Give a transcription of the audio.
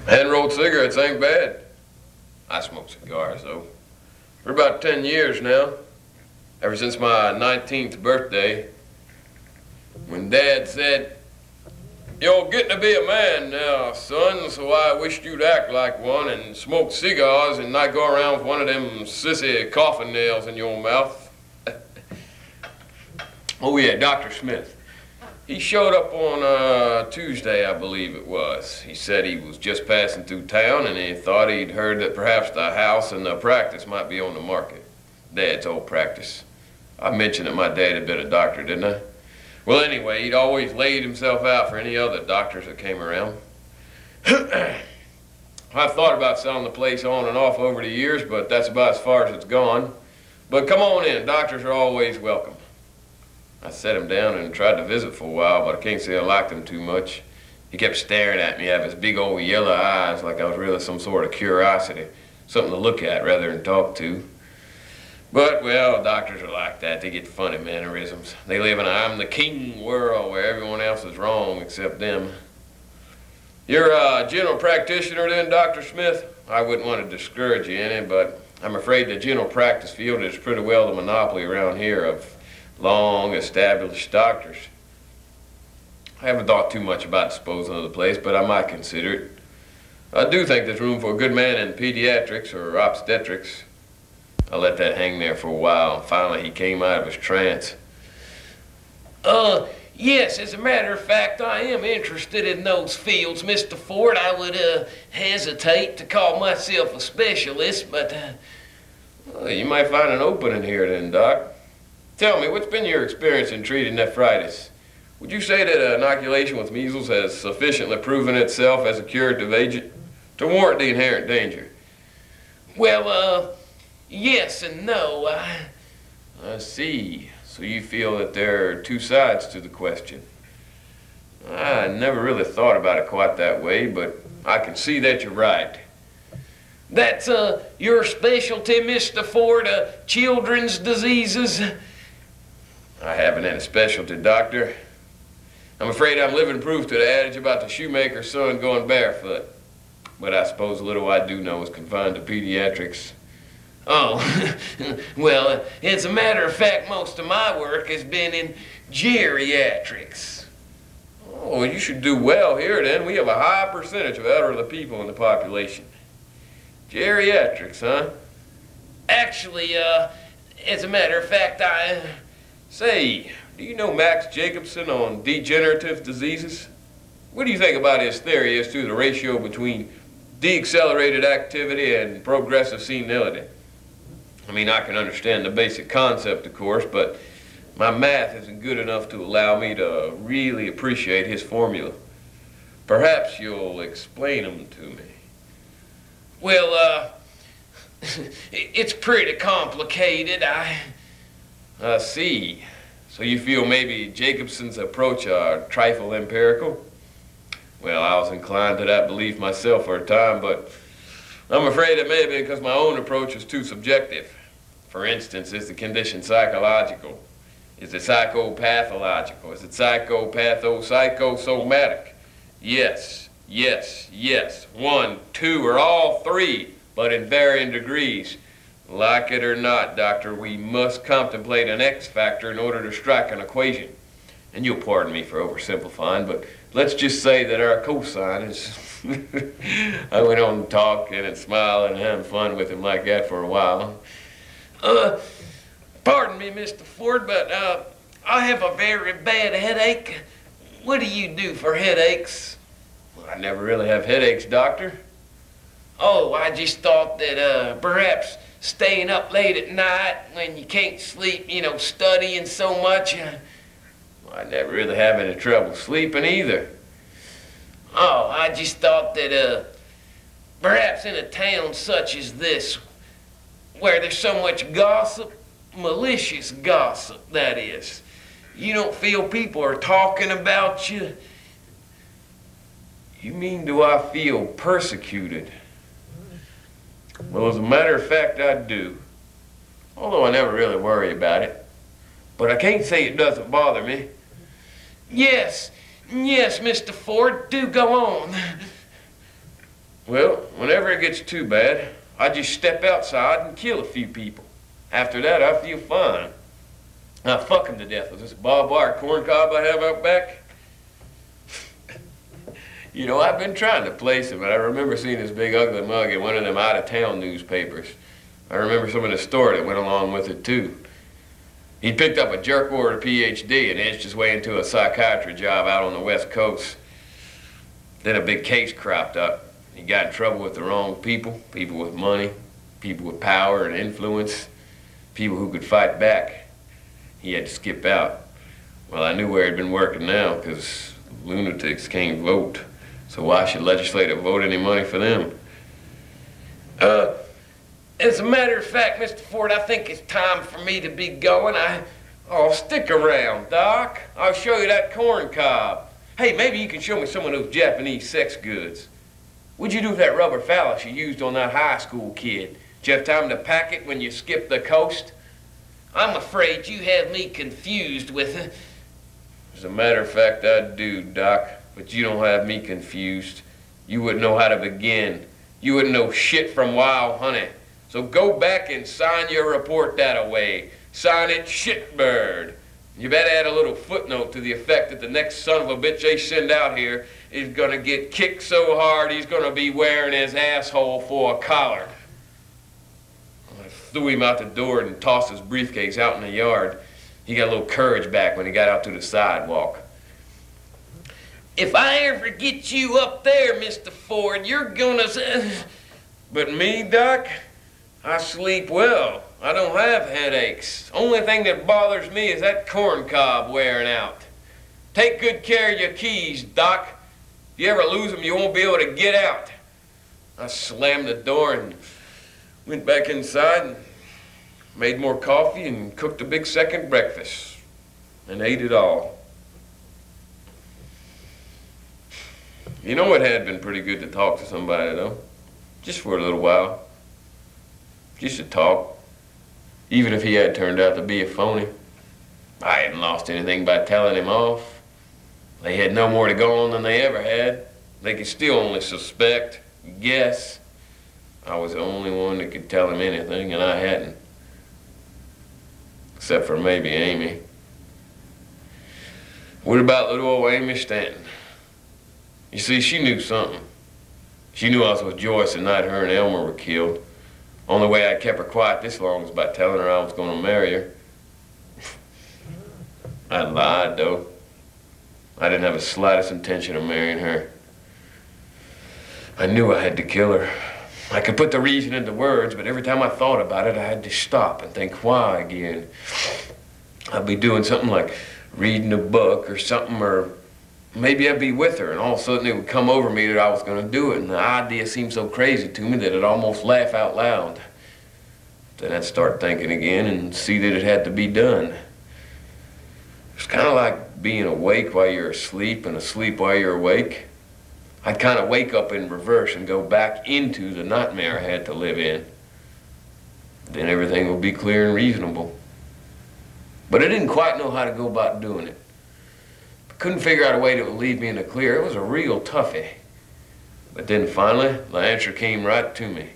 Hand-rolled cigarettes ain't bad. I smoke cigars, though. For about 10 years now. Ever since my 19th birthday. When Dad said, "You're getting to be a man now, son, so I wished you'd act like one and smoke cigars and not go around with one of them sissy coffin nails in your mouth." Oh yeah, Dr. Smith. He showed up on Tuesday, I believe it was. He said he was just passing through town and he thought he'd heard that perhaps the house and the practice might be on the market. Dad's old practice. I mentioned that my dad had been a doctor, didn't I? Well, anyway, he'd always laid himself out for any other doctors that came around. I've thought about selling the place on and off over the years, but that's about as far as it's gone. But come on in, doctors are always welcome. I sat him down and tried to visit for a while, but I can't say I liked him too much. He kept staring at me out of his big old yellow eyes like I was really some sort of curiosity, something to look at rather than talk to. But, well, doctors are like that. They get funny mannerisms. They live in a I'm the king world where everyone else is wrong except them. You're a general practitioner then, Dr. Smith? I wouldn't want to discourage you any, but I'm afraid the general practice field is pretty well the monopoly around here of long-established doctors. I haven't thought too much about disposing of the place, but I might consider it. I do think there's room for a good man in pediatrics or obstetrics. I let that hang there for a while, and finally he came out of his trance. Yes, as a matter of fact, I am interested in those fields, Mr. Ford. I would, hesitate to call myself a specialist, but, well, you might find an opening here then, Doc. Tell me, what's been your experience in treating nephritis? Would you say that inoculation with measles has sufficiently proven itself as a curative agent to warrant the inherent danger? Well, yes and no. I see. So you feel that there are two sides to the question. I never really thought about it quite that way, but I can see that you're right. That's your specialty, Mr. Ford, children's diseases? I haven't any specialty, Doctor. I'm afraid I'm living proof to the adage about the shoemaker's son going barefoot. But I suppose the little I do know is confined to pediatrics. Oh, well, as a matter of fact, most of my work has been in geriatrics. Oh, you should do well here then. We have a high percentage of elderly people in the population. Geriatrics, huh? Actually, as a matter of fact, Say, do you know Max Jacobson on degenerative diseases? What do you think about his theory as to the ratio between deaccelerated activity and progressive senility? I mean, I can understand the basic concept, of course, but my math isn't good enough to allow me to really appreciate his formula. Perhaps you'll explain them to me. Well, it's pretty complicated. I see. So you feel maybe Jacobson's approach a trifle empirical? Well, I was inclined to that belief myself for a time, but I'm afraid it may be because my own approach is too subjective. For instance, is the condition psychological? Is it psychopathological? Is it psychosomatic? Yes, yes, yes. 1, 2, or all three, but in varying degrees. Like it or not, Doctor, we must contemplate an X factor in order to strike an equation. And you'll pardon me for oversimplifying, but let's just say that our cosine is... I went on talking and smiling and having fun with him like that for a while. Pardon me, Mr. Ford, but I have a very bad headache. What do you do for headaches? Well, I never really have headaches, Doctor. Oh, I just thought that perhaps staying up late at night when you can't sleep, you know, studying so much. Well, I never really have any trouble sleeping either. Oh, I just thought that perhaps in a town such as this, where there's so much gossip, malicious gossip, that is, you don't feel people are talking about you? You mean, do I feel persecuted? Well, as a matter of fact, I do. Although I never really worry about it. But I can't say it doesn't bother me. Yes, yes, Mr. Ford, do go on. Well, whenever it gets too bad, I just step outside and kill a few people. After that, I feel fine. Now, fuck him to death with this barbed wire corn cob I have out back. You know, I've been trying to place him, but I remember seeing this big ugly mug in one of them out-of-town newspapers. I remember some in the store that went along with it, too. He picked up a jerk order PhD and edged his way into a psychiatry job out on the West Coast. Then a big case cropped up. He got in trouble with the wrong people, people with money, people with power and influence, people who could fight back. He had to skip out. Well, I knew where he'd been working now, because lunatics can't vote. So why should legislative vote any money for them? As a matter of fact, Mr. Ford, I think it's time for me to be going. I'll stick around, Doc. I'll show you that corn cob. Hey, maybe you can show me some of those Japanese sex goods. What'd you do with that rubber phallus you used on that high school kid? Did you have time to pack it when you skipped the coast? I'm afraid you have me confused with... As a matter of fact, I do, Doc. But you don't have me confused. You wouldn't know how to begin. You wouldn't know shit from wild honey. So go back and sign your report that away. Sign it shitbird. You better add a little footnote to the effect that the next son of a bitch they send out here is gonna get kicked so hard he's gonna be wearing his asshole for a collar. I threw him out the door and tossed his briefcase out in the yard. He got a little courage back when he got out to the sidewalk. If I ever get you up there, Mr. Ford, you're gonna... But me, Doc, I sleep well. I don't have headaches. Only thing that bothers me is that corn cob wearing out. Take good care of your keys, Doc. If you ever lose them, you won't be able to get out. I slammed the door and went back inside and made more coffee and cooked a big second breakfast and ate it all. You know, it had been pretty good to talk to somebody, though. Just for a little while. Just to talk. Even if he had turned out to be a phony. I hadn't lost anything by telling him off. They had no more to go on than they ever had. They could still only suspect, guess. I was the only one that could tell him anything, and I hadn't. Except for maybe Amy. What about little old Amy Stanton? You see, she knew something. She knew I was with Joyce the night her and Elmer were killed. Only way I kept her quiet this long was by telling her I was going to marry her. I lied, though. I didn't have the slightest intention of marrying her. I knew I had to kill her. I could put the reason into words, but every time I thought about it, I had to stop and think why again. I'd be doing something like reading a book or something, or maybe I'd be with her, and all of a sudden it would come over me that I was going to do it, and the idea seemed so crazy to me that I'd almost laugh out loud. Then I'd start thinking again and see that it had to be done. It's kind of like being awake while you're asleep and asleep while you're awake. I'd kind of wake up in reverse and go back into the nightmare I had to live in. Then everything would be clear and reasonable. But I didn't quite know how to go about doing it. Couldn't figure out a way that would leave me in the clear. It was a real toughie. But then finally, the answer came right to me.